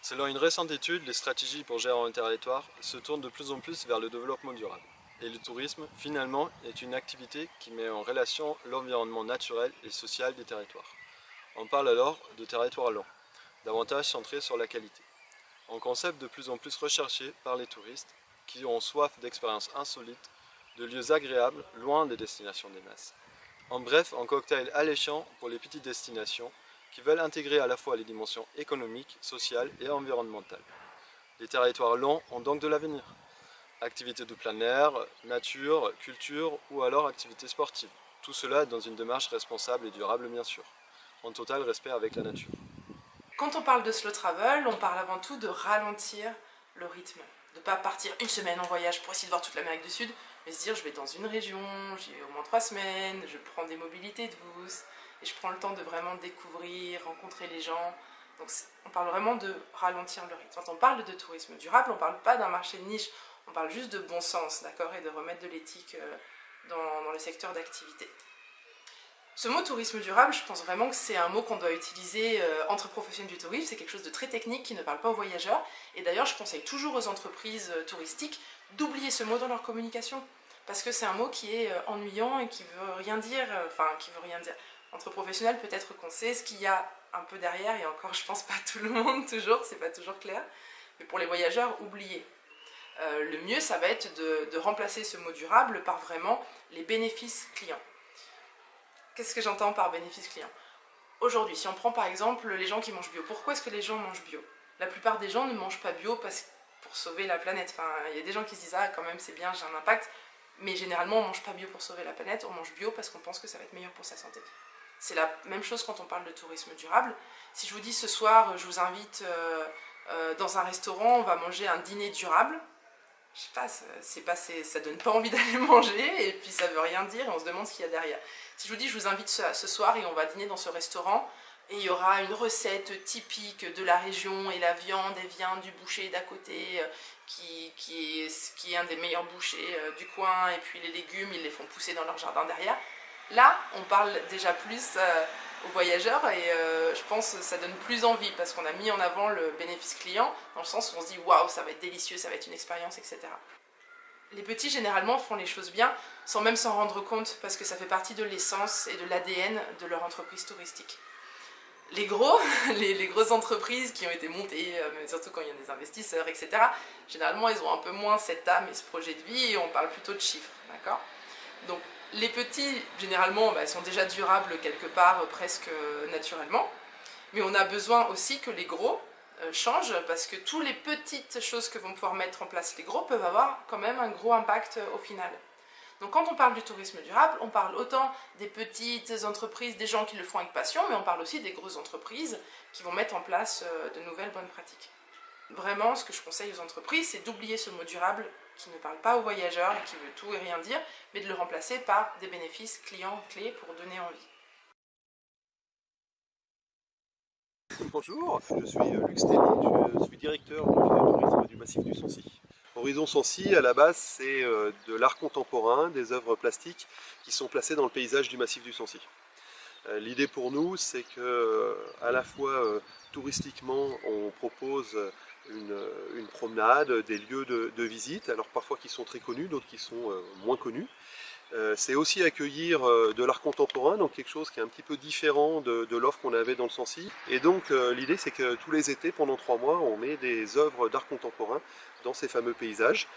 Selon une récente étude, les stratégies pour gérer un territoire se tournent de plus en plus vers le développement durable. Et le tourisme, finalement, est une activité qui met en relation l'environnement naturel et social des territoires. On parle alors de territoire lent, davantage centré sur la qualité. Un concept de plus en plus recherché par les touristes qui ont soif d'expériences insolites, de lieux agréables loin des destinations des masses. En bref, un cocktail alléchant pour les petites destinations qui veulent intégrer à la fois les dimensions économiques, sociales et environnementales. Les territoires longs ont donc de l'avenir. Activités de plein air, nature, culture ou alors activités sportives. Tout cela dans une démarche responsable et durable bien sûr, en total respect avec la nature. Quand on parle de slow travel, on parle avant tout de ralentir le rythme. De ne pas partir une semaine en voyage pour essayer de voir toute l'Amérique du Sud, mais se dire je vais dans une région, j'y vais au moins 3 semaines, je prends des mobilités douces, et je prends le temps de vraiment découvrir, rencontrer les gens. Donc on parle vraiment de ralentir le rythme. Quand on parle de tourisme durable, on ne parle pas d'un marché de niche, on parle juste de bon sens, d'accord, et de remettre de l'éthique dans les secteurs d'activité. Ce mot tourisme durable, je pense vraiment que c'est un mot qu'on doit utiliser entre professionnels du tourisme. C'est quelque chose de très technique qui ne parle pas aux voyageurs. Et d'ailleurs, je conseille toujours aux entreprises touristiques d'oublier ce mot dans leur communication. Parce que c'est un mot qui est ennuyant et qui veut rien dire. Qui veut rien dire. Entre professionnels, peut-être qu'on sait ce qu'il y a un peu derrière. Et encore, je pense pas tout le monde toujours, c'est pas toujours clair. Mais pour les voyageurs, oubliez. Le mieux, ça va être de remplacer ce mot durable par vraiment les bénéfices clients. Qu'est-ce que j'entends par bénéfice client? Aujourd'hui, si on prend par exemple les gens qui mangent bio, pourquoi est-ce que les gens mangent bio? La plupart des gens ne mangent pas bio pour sauver la planète. Enfin, il y a des gens qui se disent ah quand même c'est bien, j'ai un impact, mais généralement on ne mange pas bio pour sauver la planète, on mange bio parce qu'on pense que ça va être meilleur pour sa santé. C'est la même chose quand on parle de tourisme durable. Si je vous dis ce soir, je vous invite dans un restaurant, on va manger un dîner durable, je sais pas, ça donne pas envie d'aller manger et puis ça veut rien dire et on se demande ce qu'il y a derrière. Si je vous dis je vous invite ce soir et on va dîner dans ce restaurant et il y aura une recette typique de la région et la viande elle vient du boucher d'à côté qui est un des meilleurs bouchers du coin et puis les légumes ils les font pousser dans leur jardin derrière. Là on parle déjà plus aux voyageurs et je pense que ça donne plus envie parce qu'on a mis en avant le bénéfice client dans le sens où on se dit waouh ça va être délicieux, ça va être une expérience, etc. Les petits généralement font les choses bien sans même s'en rendre compte parce que ça fait partie de l'essence et de l'ADN de leur entreprise touristique. Les gros, les grosses entreprises qui ont été montées, surtout quand il y a des investisseurs, etc., généralement ils ont un peu moins cette âme et ce projet de vie et on parle plutôt de chiffres, d'accord? Donc les petits, généralement, sont déjà durables quelque part, presque naturellement. Mais on a besoin aussi que les gros changent, parce que toutes les petites choses que vont pouvoir mettre en place les gros peuvent avoir quand même un gros impact au final. Donc quand on parle du tourisme durable, on parle autant des petites entreprises, des gens qui le font avec passion, mais on parle aussi des grosses entreprises qui vont mettre en place de nouvelles bonnes pratiques. Vraiment, ce que je conseille aux entreprises, c'est d'oublier ce mot durable qui ne parle pas aux voyageurs et qui veut tout et rien dire, mais de le remplacer par des bénéfices clients clés pour donner envie. Bonjour, je suis Luc Stelly, je suis directeur de l'Office de tourisme du Massif du Sancy. Horizon Sancy, à la base, c'est de l'art contemporain, des œuvres plastiques qui sont placées dans le paysage du Massif du Sancy. L'idée pour nous, c'est que à la fois touristiquement, on propose une promenade, des lieux de visite, alors parfois qui sont très connus, d'autres qui sont moins connus. C'est aussi accueillir de l'art contemporain, donc quelque chose qui est un petit peu différent de l'offre qu'on avait dans le Sancy. Et donc l'idée c'est que tous les étés, pendant 3 mois, on met des œuvres d'art contemporain dans ces fameux paysages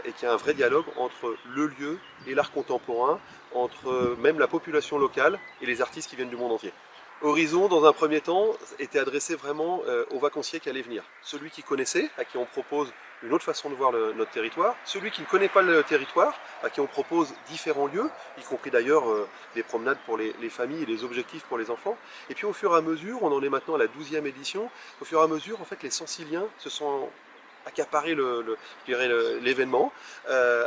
et qu'il y a un vrai dialogue entre le lieu et l'art contemporain, entre même la population locale et les artistes qui viennent du monde entier. Horizon, dans un premier temps, était adressé vraiment aux vacanciers qui allaient venir. Celui qui connaissait, à qui on propose une autre façon de voir notre territoire. Celui qui ne connaît pas le territoire, à qui on propose différents lieux, y compris d'ailleurs des promenades pour les familles et les objectifs pour les enfants. Et puis au fur et à mesure, on en est maintenant à la 12e édition, au fur et à mesure, en fait, les Sanciliens se sont accaparés l'événement.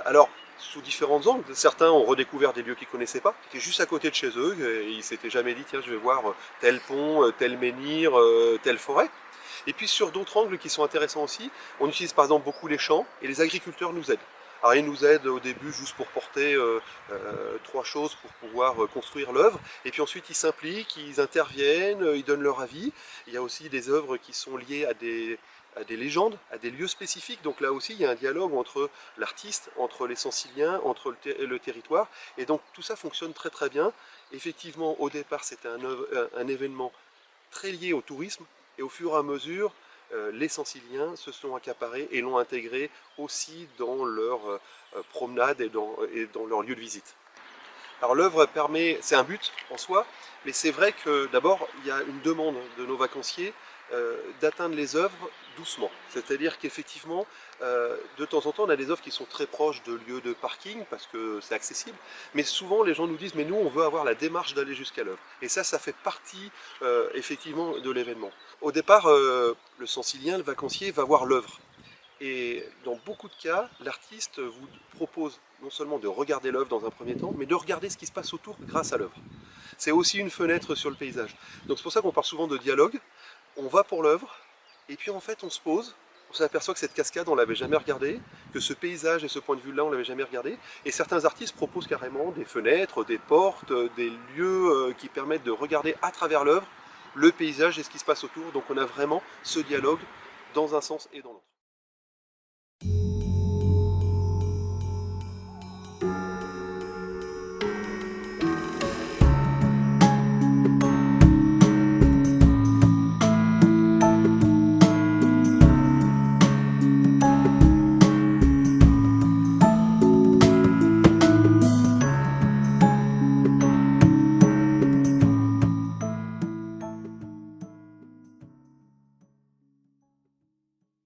Alors, sous différents angles. Certains ont redécouvert des lieux qu'ils ne connaissaient pas, qui étaient juste à côté de chez eux, et ils ne s'étaient jamais dit, tiens, je vais voir tel pont, tel menhir, telle forêt. Et puis sur d'autres angles qui sont intéressants aussi, on utilise par exemple beaucoup les champs, et les agriculteurs nous aident. Alors ils nous aident au début juste pour porter 3 choses pour pouvoir construire l'œuvre, et puis ensuite ils s'impliquent, ils interviennent, ils donnent leur avis. Il y a aussi des œuvres qui sont liées à des légendes, à des lieux spécifiques, donc là aussi il y a un dialogue entre l'artiste, entre les Sensiliens, entre le territoire, et donc tout ça fonctionne très très bien. Effectivement, au départ c'était un événement très lié au tourisme, et au fur et à mesure, les Sensiliens se sont accaparés et l'ont intégré aussi dans leur promenade et dans leur lieu de visite. Alors l'œuvre permet, c'est un but en soi, mais c'est vrai que d'abord il y a une demande de nos vacanciers d'atteindre les œuvres doucement. C'est-à-dire qu'effectivement, de temps en temps, on a des œuvres qui sont très proches de lieux de parking parce que c'est accessible, mais souvent les gens nous disent mais nous on veut avoir la démarche d'aller jusqu'à l'œuvre. Et ça fait partie effectivement de l'événement. Au départ, le Sensilien, le vacancier, va voir l'œuvre. Et dans beaucoup de cas, l'artiste vous propose non seulement de regarder l'œuvre dans un premier temps, mais de regarder ce qui se passe autour grâce à l'œuvre. C'est aussi une fenêtre sur le paysage. Donc c'est pour ça qu'on parle souvent de dialogue. On va pour l'œuvre, et puis en fait on se pose, on s'aperçoit que cette cascade on l'avait jamais regardée, que ce paysage et ce point de vue là on l'avait jamais regardé, et certains artistes proposent carrément des fenêtres, des portes, des lieux qui permettent de regarder à travers l'œuvre le paysage et ce qui se passe autour. Donc on a vraiment ce dialogue dans un sens et dans l'autre.